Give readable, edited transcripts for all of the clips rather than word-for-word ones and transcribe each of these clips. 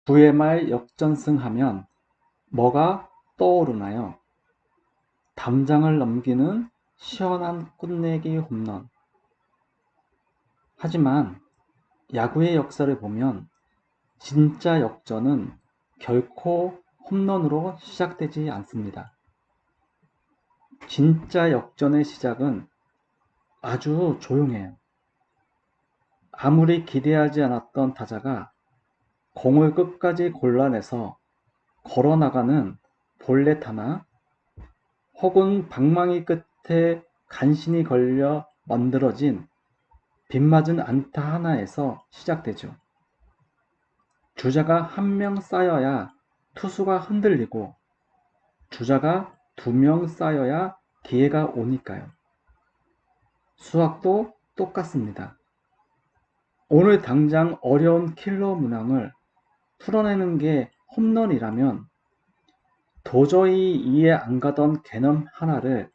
VMR 역전승하면 뭐가 떠오르나요? 담장을 넘기는 시원한 끝내기 홈런. 하지만 야구의 역사를 보면 진짜 역전은 결코 홈런으로 시작되지 않습니다. 진짜 역전의 시작은 아주 조용해요. 아무리 기대하지 않았던 타자가 공을 끝까지 골라내서 걸어나가는 볼넷 하나, 혹은 방망이 끝에 간신히 걸려 만들어진 빗맞은 안타 하나에서 시작되죠. 주자가 한 명 쌓여야 투수가 흔들리고, 주자가 두 명 쌓여야 기회가 오니까요. 수학도 똑같습니다. 오늘 당장 어려운 킬러 문항을 풀어내는 게 홈런이라면 도저히 이해 안 가던 개념 하나를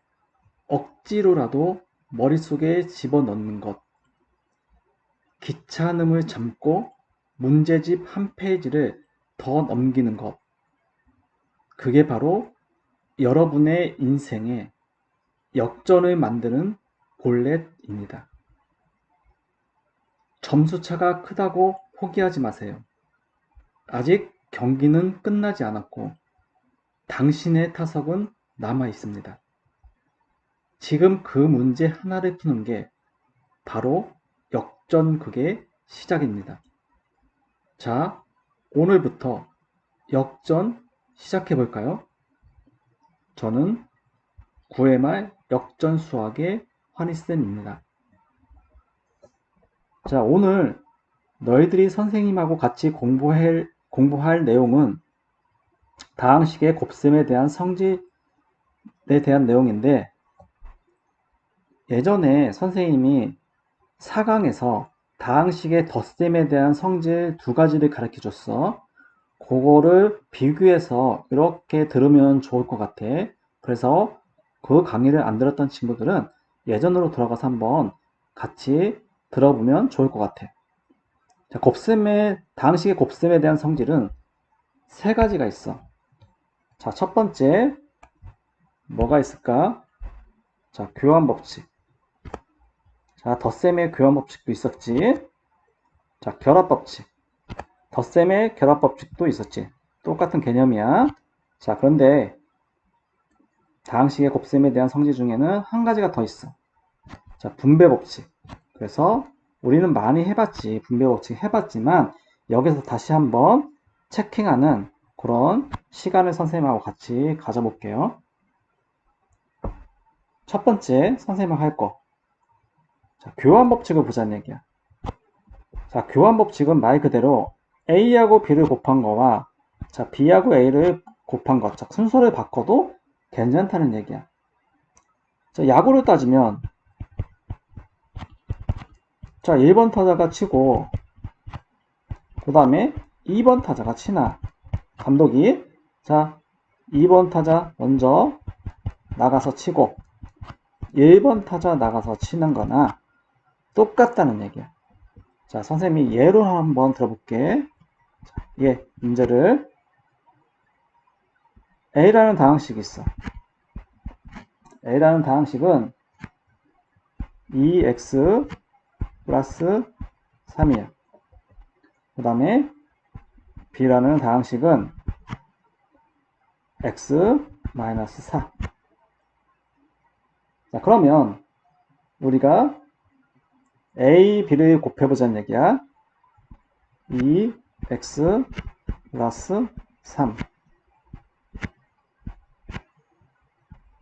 억지로라도 머릿속에 집어넣는 것, 귀찮음을 참고 문제집 한 페이지를 더 넘기는 것, 그게 바로 여러분의 인생에 역전을 만드는 볼넷입니다. 점수차가 크다고 포기하지 마세요. 아직 경기는 끝나지 않았고 당신의 타석은 남아 있습니다. 지금 그 문제 하나를 푸는 게 바로 역전극의 시작입니다. 자, 오늘부터 역전 시작해 볼까요? 저는 9회말 역전 수학의 환희쌤입니다. 자, 오늘 너희들이 선생님하고 같이 공부할 내용은 다항식의 곱셈에 대한 성질에 대한 내용인데, 예전에 선생님이 4강에서 다항식의 덧셈에 대한 성질 두 가지를 가르쳐 줬어. 그거를 비교해서 이렇게 들으면 좋을 것 같아. 그래서 그 강의를 안 들었던 친구들은 예전으로 돌아가서 한번 같이 들어보면 좋을 것 같아. 자, 다항식의 곱셈에 대한 성질은 세 가지가 있어. 자, 첫 번째, 뭐가 있을까? 자, 교환법칙. 자, 덧셈의 교환법칙도 있었지. 자, 결합법칙. 덧셈의 결합법칙도 있었지. 똑같은 개념이야. 자, 그런데 다항식의 곱셈에 대한 성질 중에는 한 가지가 더 있어. 자, 분배법칙. 그래서 우리는 많이 해봤지. 분배법칙 해봤지만 여기서 다시 한번 체킹하는 그런 시간을 선생님하고 같이 가져볼게요. 첫 번째 선생님하고 할 거. 자, 교환법칙을 보자는 얘기야. 자, 교환법칙은 말 그대로 A하고 B를 곱한 거와 자, B하고 A를 곱한 것. 자, 순서를 바꿔도 괜찮다는 얘기야. 자, 야구를 따지면 자, 1번 타자가 치고 그 다음에 2번 타자가 치나 감독이 자, 2번 타자 먼저 나가서 치고 1번 타자 나가서 치는 거나 똑같다는 얘기야. 자, 선생님이 예로 한번 들어볼게. 예, 문제를 A라는 다항식이 있어. A라는 다항식은 2x 플러스 3이야. 그 다음에 B라는 다항식은 x 마이너스 4. 자, 그러면 우리가 A, B를 곱해보자는 얘기야. 2x 플러스 3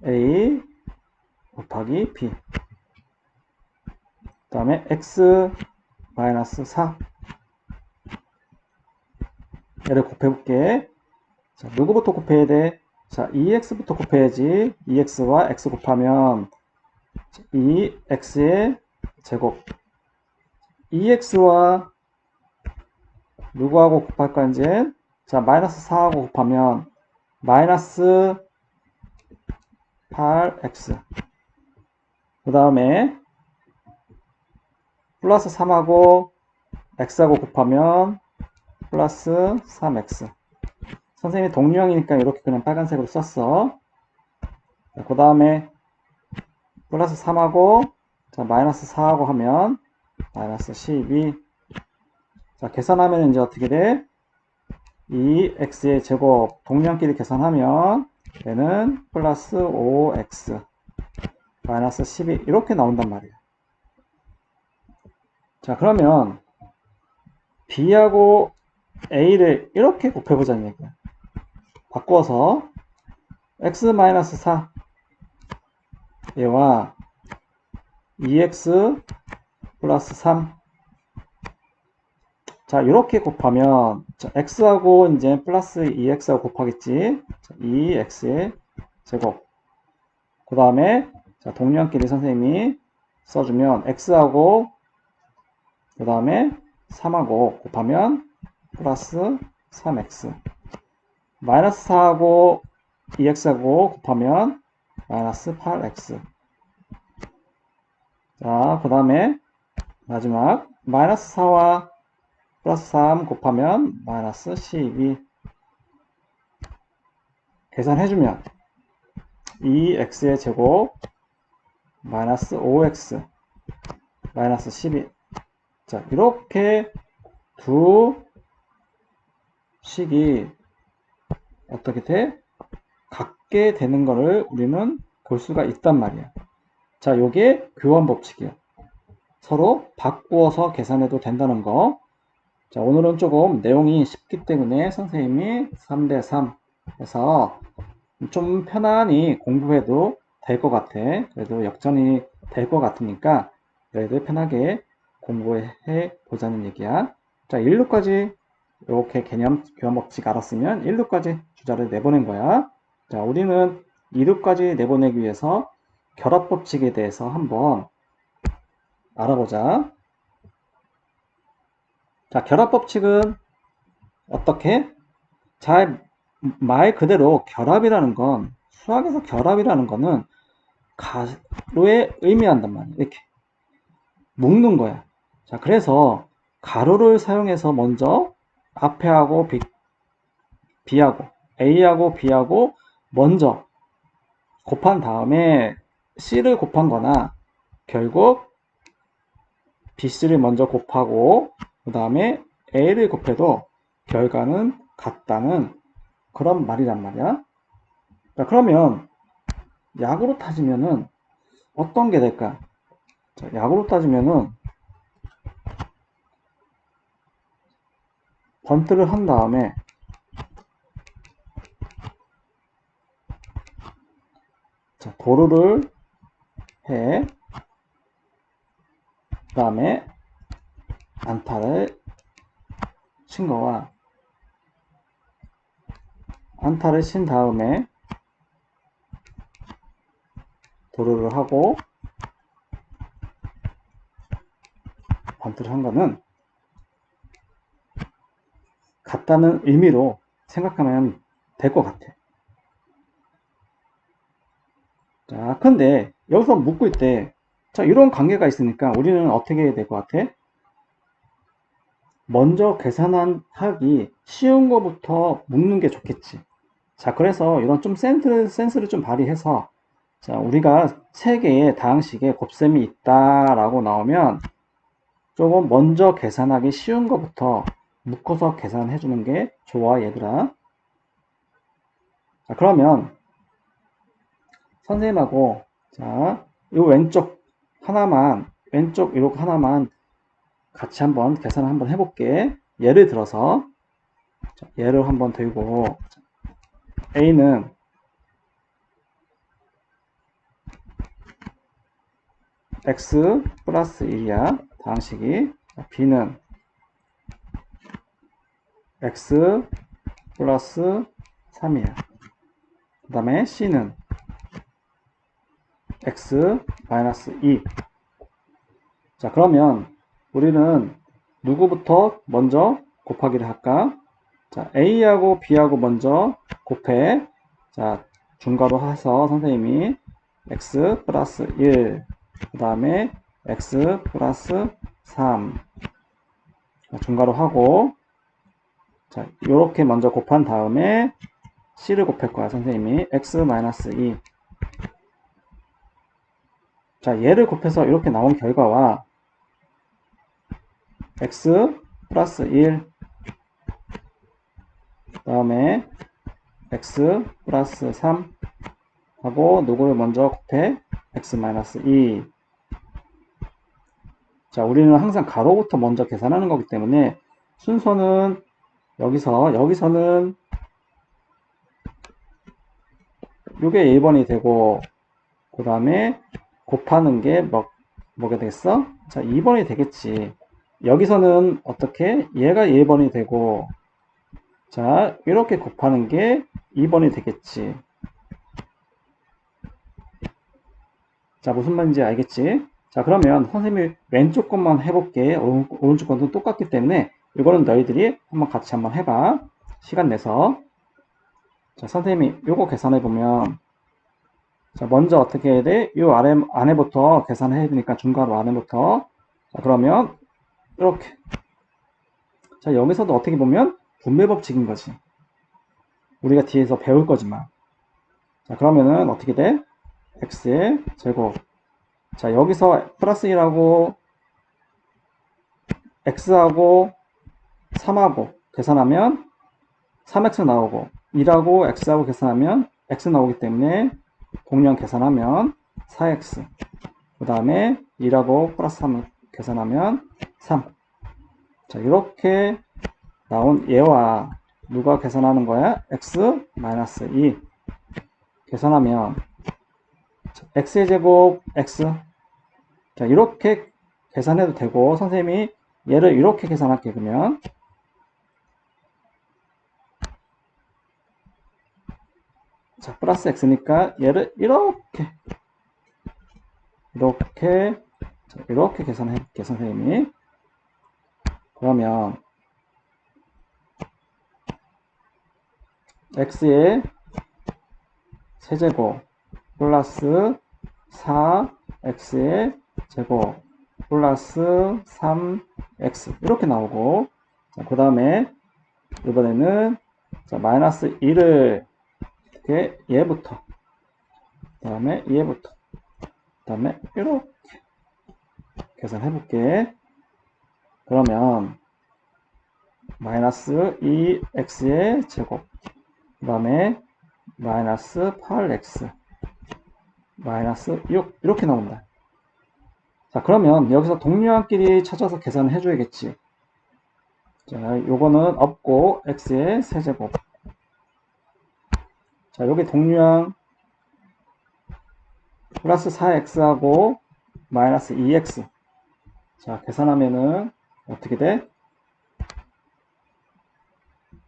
A 곱하기 B 그 다음에 x 마이너스 4 얘를 곱해볼게. 자, 누구부터 곱해야 돼? 자, 2x부터 곱해야지. 2x와 x 곱하면 2x의 제곱 2x와 누구하고 곱할까 이제? 자, 마이너스 4하고 곱하면 마이너스 8x 그 다음에 플러스 3하고 x하고 곱하면 플러스 3x. 선생님이 동류형이니까 이렇게 그냥 빨간색으로 썼어. 그 다음에 플러스 3하고 자, 마이너스 4하고 하면 마이너스 12. 자, 계산하면 이제 어떻게 돼? 2x의 제곱 동량끼리 계산하면 얘는 플러스 5x 마이너스 12 이렇게 나온단 말이야. 자, 그러면 b하고 a를 이렇게 곱해보자는 얘기야. 바꿔서 x 마이너스 4 얘와 2x 플러스 3. 자, 이렇게 곱하면 자, x하고 이제 플러스 2x하고 곱하겠지. 자, 2x의 제곱. 그 다음에 자, 동량끼리 선생님이 써주면 x하고 그 다음에 3하고 곱하면 플러스 3x. 마이너스 4하고 2x하고 곱하면 마이너스 8x. 자, 그 다음에 마지막 마이너스 4와 플러스 3 곱하면 마이너스 12. 계산해주면 2x의 제곱 마이너스 5x 마이너스 12. 자, 이렇게 두 식이 어떻게 돼? 같게 되는 거를 우리는 볼 수가 있단 말이야. 자, 요게 교환 법칙이야. 서로 바꾸어서 계산해도 된다는 거. 자, 오늘은 조금 내용이 쉽기 때문에 선생님이 3대3 해서 좀 편안히 공부해도 될 것 같아. 그래도 역전이 될 것 같으니까 그래도 편하게 공부해 보자는 얘기야. 자, 1루까지 이렇게 개념 교환 법칙 알았으면 1루까지 주자를 내보낸 거야. 자, 우리는 2루까지 내보내기 위해서 결합 법칙에 대해서 한번 알아보자. 자, 결합 법칙은 어떻게? 말 그대로 결합이라는 건, 수학에서 결합이라는 거는 가로에 의미한단 말이야. 이렇게 묶는 거야. 자, 그래서 가로를 사용해서 먼저 앞에 하고 B하고 A하고 B하고 먼저 곱한 다음에 C를 곱한 거나 결국 BC를 먼저 곱하고 그 다음에 A를 곱해도 결과는 같다는 그런 말이란 말이야. 자, 그러면 약으로 따지면은 어떤 게 될까? 자, 약으로 따지면은 번트를 한 다음에 자, 도루를 해. 그 다음에 안타를 친 거와 안타를 친 다음에 도루를 하고 번트를 한 거는 같다는 의미로 생각하면 될 것 같아. 자, 근데 여기서 묶을 때 자, 이런 관계가 있으니까 우리는 어떻게 해야 될 것 같아? 먼저 계산하기 쉬운 거부터 묶는 게 좋겠지. 자, 그래서 이런 좀 센스를 좀 발휘해서 자, 우리가 세 개의 다항식에 곱셈이 있다라고 나오면 조금 먼저 계산하기 쉬운 거부터 묶어서 계산해 주는 게 좋아, 얘들아. 자, 그러면 선생님하고 자, 이 왼쪽 이렇게 하나만 같이 한번 계산을 한번 해볼게. 예를 들어서 자, 얘를 한번 들고 A는 x 플러스 1이야. 다항식이. B는 x 플러스 3이야. 그 다음에 C는 x 마이너스 2. 자, 그러면 우리는 누구부터 먼저 곱하기를 할까? 자, A하고 B하고 먼저 곱해. 자, 중괄호 해서 선생님이 x 플러스 1, 그 다음에 x 플러스 3. 중괄호 하고, 자, 요렇게 먼저 곱한 다음에 c를 곱할 거야, 선생님이. x-2. 자, 얘를 곱해서 이렇게 나온 결과와 x 플러스 1, 그 다음에 x 플러스 3 하고 누구를 먼저 곱해? x-2. 자, 우리는 항상 가로부터 먼저 계산하는 거기 때문에 순서는 여기서는 요게 1번이 되고, 그 다음에 곱하는 게 뭐가 되겠어? 자, 2번이 되겠지. 여기서는 어떻게? 얘가 1번이 되고, 자, 이렇게 곱하는 게 2번이 되겠지. 자, 무슨 말인지 알겠지? 자, 그러면 선생님이 왼쪽 것만 해볼게. 오른쪽 것도 똑같기 때문에 이거는 너희들이 같이 한번 해봐. 시간 내서. 자, 선생님이 요거 계산해보면, 자, 먼저 어떻게 해야 돼? 요 안에부터 계산해야 되니까 중괄호 안에부터. 자, 그러면 이렇게. 자, 여기서도 어떻게 보면 분배법칙인 거지. 우리가 뒤에서 배울 거지만. 자, 그러면은 어떻게 돼? x의 제곱. 자, 여기서 플러스 1하고 x하고 3하고 계산하면 3x 나오고 1하고 x하고 계산하면 x 나오기 때문에 공량 계산하면 4x. 그 다음에 1하고 플러스 3 계산하면 3. 자, 이렇게 나온 얘와 누가 계산하는 거야? x-2 계산하면 x의 제곱 x. 자, 이렇게 계산해도 되고, 선생님이 얘를 이렇게 계산할게. 그러면 자, 플러스 x니까 얘를 이렇게 계산해 볼게, 선생님이. 그러면 x의 세제곱 플러스 4x의 제곱 플러스 3x 이렇게 나오고, 그 다음에 이번에는 자, 마이너스 1을 이렇게 얘부터, 그 다음에 얘부터, 그 다음에 이렇게 계산해 볼게. 그러면 마이너스 2x의 제곱, 그 다음에 마이너스 8x 마이너스 6 이렇게 나온다. 자, 그러면 여기서 동류항끼리 찾아서 계산을 해줘야겠지. 자, 요거는 없고 x의 세제곱. 자, 여기 동류항 플러스 4x하고 마이너스 2x. 자, 계산하면은 어떻게 돼?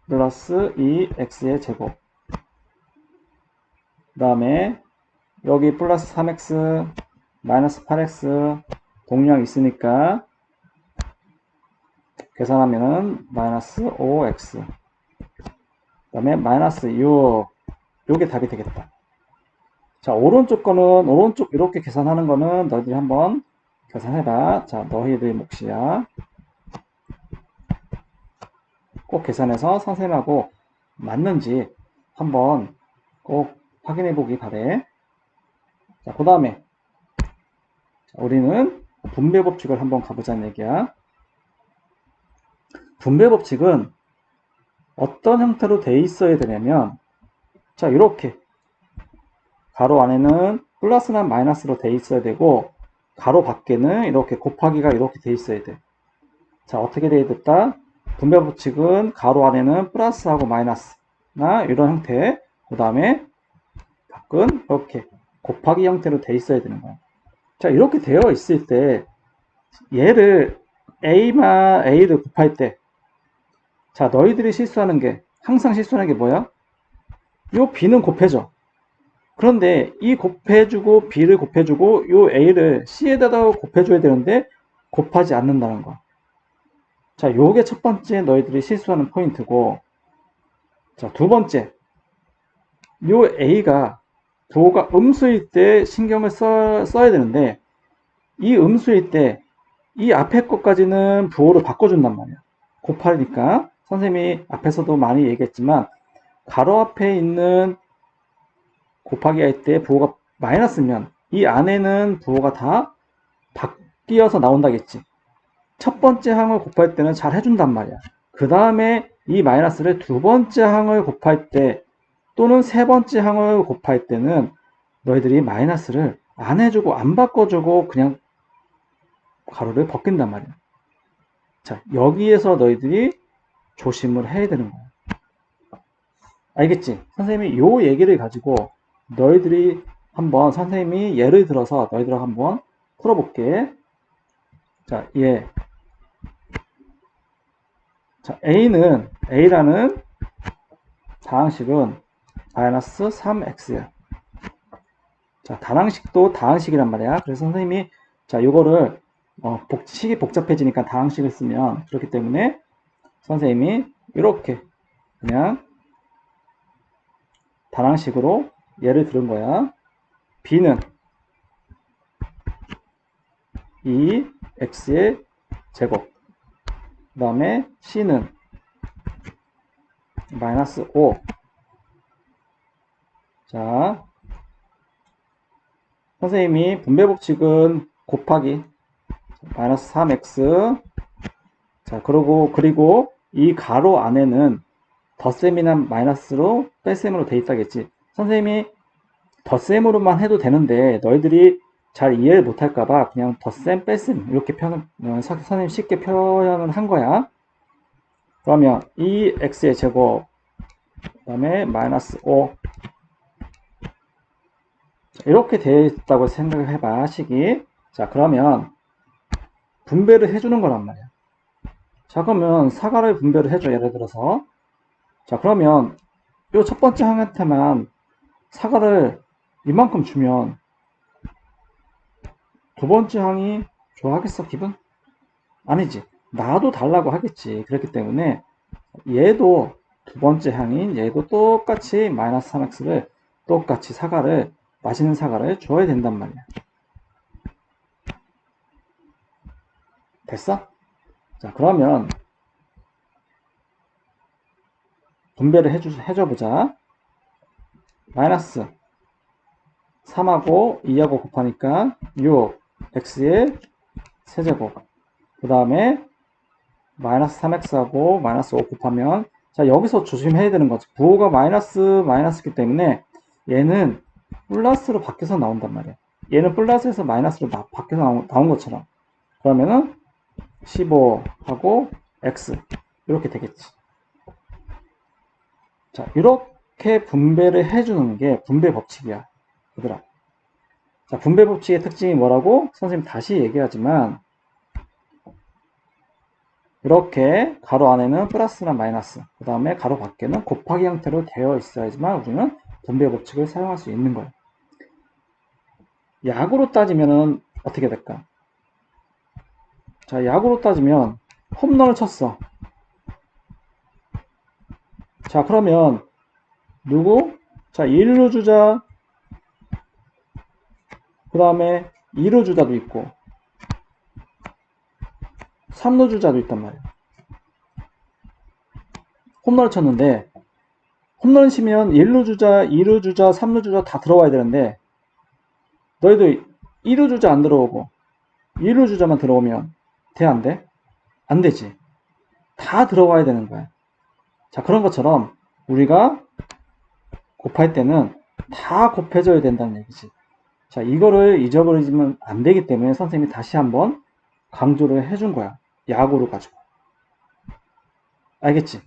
플러스 2x의 제곱. 그 다음에 여기 플러스 3x 마이너스 8x 동류항 있으니까 계산하면은 마이너스 5x. 그 다음에 마이너스 6. 요게 답이 되겠다. 자, 오른쪽 거는 오른쪽 이렇게 계산하는 거는 너희들이 한번 계산해봐. 자, 너희들 몫이야. 꼭 계산해서 선생님하고 맞는지 한번 꼭 확인해 보기 바래. 자, 그 다음에 우리는 분배법칙을 한번 가보자는 얘기야. 분배법칙은 어떤 형태로 돼 있어야 되냐면, 자, 이렇게 가로 안에는 플러스나 마이너스로 돼 있어야 되고, 가로 밖에는 이렇게 곱하기가 이렇게 돼 있어야 돼. 자, 어떻게 돼 있다? 분배법칙은 가로 안에는 플러스하고 마이너스나 이런 형태, 그 다음에 밖은 이렇게 곱하기 형태로 돼 있어야 되는 거야. 자, 이렇게 되어 있을 때 얘를 A를 곱할 때, 자, 너희들이 항상 실수하는 게 뭐야? 요 B는 곱해져. 그런데 이 곱해주고 B를 곱해주고 요 A를 C에다가 곱해줘야 되는데 곱하지 않는다는 거. 자, 요게 첫 번째 너희들이 실수하는 포인트고, 자, 두 번째, 요 A가 부호가 음수일 때 신경을 써야 되는데, 이 음수일 때 이 앞에 것까지는 부호로 바꿔준단 말이야. 곱하니까. 선생님이 앞에서도 많이 얘기했지만 가로 앞에 있는 곱하기 할 때 부호가 마이너스면 이 안에는 부호가 다 바뀌어서 나온다겠지. 첫 번째 항을 곱할 때는 잘 해준단 말이야. 그 다음에 이 마이너스를 두 번째 항을 곱할 때 또는 세 번째 항을 곱할 때는 너희들이 마이너스를 안 해주고 안 바꿔주고 그냥 가로를 벗긴단 말이야. 자, 여기에서 너희들이 조심을 해야 되는 거야. 알겠지? 선생님이 요 얘기를 가지고 너희들이 한번 선생님이 예를 들어서 너희들 한번 풀어볼게. 자, 자, A라는 다항식은 마이너스 3x야. 자, 다항식도 다항식이란 말이야. 그래서 선생님이 자, 요거를 식이 복잡해지니까 다항식을 쓰면 그렇기 때문에 선생님이 이렇게 그냥 다항식으로 예를 들은 거야. B는 2x의 제곱, 그 다음에 C는 마이너스 5. 자, 선생님이 분배법칙은 곱하기 마이너스 3x. 자, 그리고 이 가로 안에는 덧셈이나 마이너스로 뺄셈으로 돼 있다겠지. 선생님이 덧셈으로만 해도 되는데 너희들이 잘 이해를 못할까봐 그냥 덧셈, 뺄셈 이렇게 선생님 쉽게 표현을 한 거야. 그러면 2x의 제곱, 그 다음에 마이너스 5 이렇게 되어 있다고 생각을 해봐, 식이. 자, 그러면 분배를 해주는 거란 말이야. 자, 그러면 사과를 분배를 해줘, 예를 들어서. 자, 그러면 요 첫 번째 항한테만 사과를 이만큼 주면 두 번째 항이 좋아하겠어, 기분? 아니지. 나도 달라고 하겠지. 그렇기 때문에 얘도 두 번째 항인 얘도 똑같이 마이너스 3x를 똑같이 맛있는 사과를 줘야 된단 말이야. 됐어? 자, 그러면 분배를 해줘 보자. 마이너스 3하고 2하고 곱하니까 6 x의 세제곱, 그 다음에 마이너스 3x하고 마이너스 5 곱하면, 자, 여기서 조심해야 되는 거지. 부호가 마이너스이기 때문에 얘는 플러스로 바뀌어서 나온단 말이야. 얘는 플러스에서 마이너스로 바뀌어서 나온 것처럼. 그러면은 15하고 x 이렇게 되겠지. 자, 이렇게 분배를 해주는 게 분배 법칙이야, 얘들아. 자, 분배 법칙의 특징이 뭐라고? 선생님 다시 얘기하지만 이렇게 가로 안에는 플러스나 마이너스, 그 다음에 가로 밖에는 곱하기 형태로 되어 있어야지만 우리는 분배 법칙을 사용할 수 있는 거예요. 야구로 따지면 어떻게 될까? 자, 야구로 따지면 홈런을 쳤어. 자, 그러면 누구? 자, 1루 주자, 그 다음에 2루 주자도 있고 3루 주자도 있단 말이야. 홈런을 쳤는데 홈런 치면 1루 주자, 2루 주자, 3루 주자 다 들어와야 되는데 너희도 1루 주자 안 들어오고 2루 주자만 들어오면 돼, 안 돼? 안 되지. 다 들어와야 되는 거야. 자, 그런 것처럼 우리가 곱할 때는 다 곱해줘야 된다는 얘기지. 자, 이거를 잊어버리면 안 되기 때문에 선생님이 다시 한번 강조를 해준 거야. 야구로 가지고. 알겠지?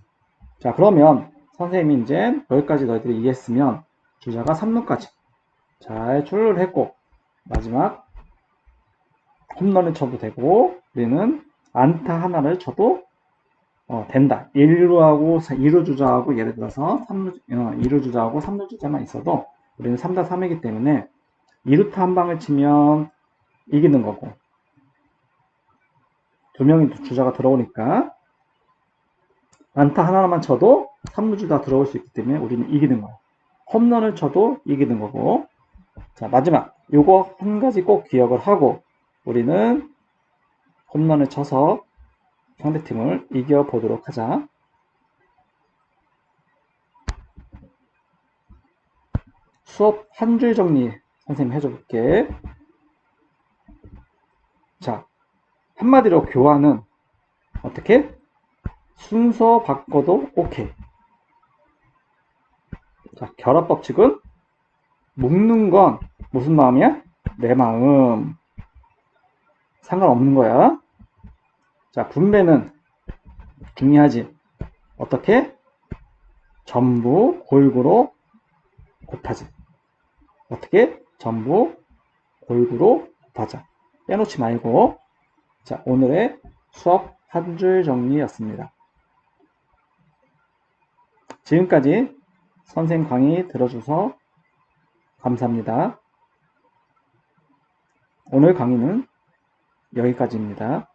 자, 그러면 선생님이 이제 여기까지 너희들이 이해했으면 주자가 3루까지 잘 출루를 했고 마지막 홈런을 쳐도 되고 우리는 안타 하나를 쳐도 된다. 1루하고 2루 주자하고 예를 들어서 2루 주자하고 3루 주자만 있어도 우리는 3대3이기 때문에 2루타 한 방을 치면 이기는 거고 두 명이 주자가 들어오니까 안타 하나만 쳐도 3루 주자 들어올 수 있기 때문에 우리는 이기는 거야. 홈런을 쳐도 이기는 거고. 자, 마지막 요거 한 가지 꼭 기억을 하고 우리는 홈런을 쳐서 상대팀을 이겨보도록 하자. 수업 한 줄 정리 선생님 해줘 볼게. 자, 한마디로 교환은 어떻게? 순서 바꿔도 오케이. 자, 결합 법칙은 묶는 건 무슨 마음이야? 내 마음. 상관없는 거야. 자, 분배는 중요하지. 어떻게? 전부 골고루 곱하지. 어떻게? 전부 골고루 곱하자. 빼놓지 말고. 자, 오늘의 수업 한 줄 정리였습니다. 지금까지 선생님 강의 들어줘서 감사합니다. 오늘 강의는 여기까지입니다.